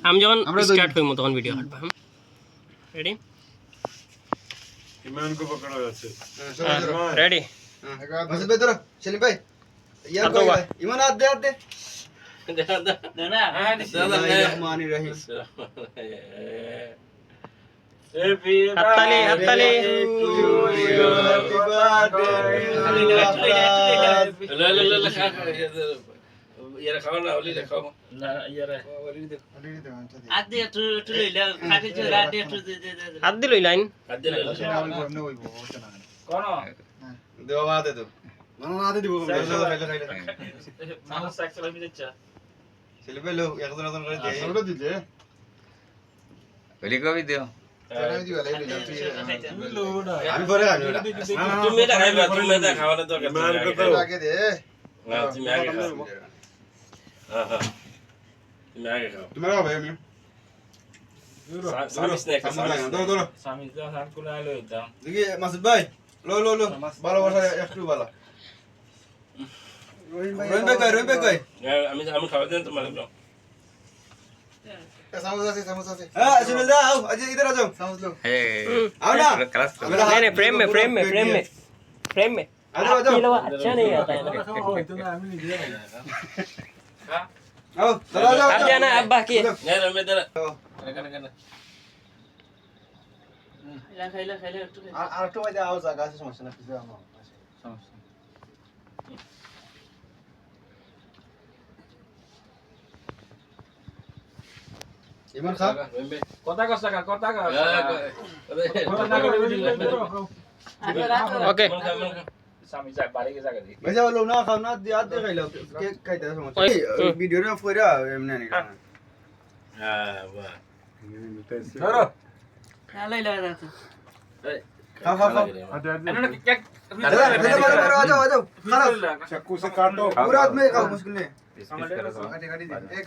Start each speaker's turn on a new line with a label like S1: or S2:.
S1: हम যখন স্টার্ট হইমু তখন ভিডিও কাটবা রেডি
S2: ইমান কো পকড়া আছে
S1: রেডি
S3: মাসুদ ভাই ধরো সেলিম ভাই ইয়ার
S1: হাত দাও।
S3: ইমান হাত দে
S1: দে না
S3: রহমানির রহিম
S1: হাততালি হাততালি
S3: হ্যাপি বার্থডে
S4: ইয়ারা খাও না ওলি খাও না ইয়ারা
S5: আদে টু লইলা খাতে যে রাতে টু দে
S1: হাত দিল লাইন
S4: খাদ্য লইলা
S5: কোন
S3: দেওয়া বাদে তো মানো না দে দিব
S5: মানুষ সাকসেল আমি যাচ্ছা
S3: সেলিম ভাই লো একজন একজন করে দে ওটা দিলে
S6: ওলি কবি দিও
S3: আমি দিবা আমি পরে আমি
S4: তুমি এটা খাইবা তুমি এটা খাওয়ার দরকার
S2: ইমান কো তো
S3: আগে দে
S4: না তুমি আগে খাও হ্যাঁ হ্যাঁ তুমি আগে খাও
S3: তোমার ভাই আমি
S4: সামি স্ন্যাক
S3: ধরো ধরো
S5: স্বামী তো হাত কোলা আইলো দাম
S3: দেখি মাসুদ ভাই লো লো লো ভালোবাসা একটু ভালো রহিম ভাই কই
S4: আমি খাওয়া দেন তোমার একদম
S3: हां सुनील दा आओ अजय इधर आ जाओ समझ लो आओ ना
S6: क्लास
S1: नहीं नहीं फ्रेम में
S3: आ जाओ
S1: ये लोग अच्छा नहीं आता है
S3: आओ चलो आ जाओ
S1: अब जाना अब बाकी है
S4: না আমি দাঁড়া
S5: খাইলা একটু
S3: আর একটু বাইরে आओ জায়গা আছে সমস্যা না কিছু আমার সমস্যা ইমন খা
S5: কথা কস টাকা কথা কস
S1: ओके
S5: স্বামী যা বাড়ি গে জায়গা দি
S3: ভাইসা বলো না খাও না দি আদে খাইলো কেক খাইতে সমস্যা ভিডিও রে ফয়রা এমনি নি
S4: হ্যাঁ বাহ
S3: ধরো
S5: লাইলা দাও
S3: खा खा खा
S5: এনে কেক
S3: आ जाओ खाना
S2: चाकू से काटो
S3: पूरा हाथ में खाओ मुश्किल नहीं
S6: पीस पीस करो
S3: काटी काटी दे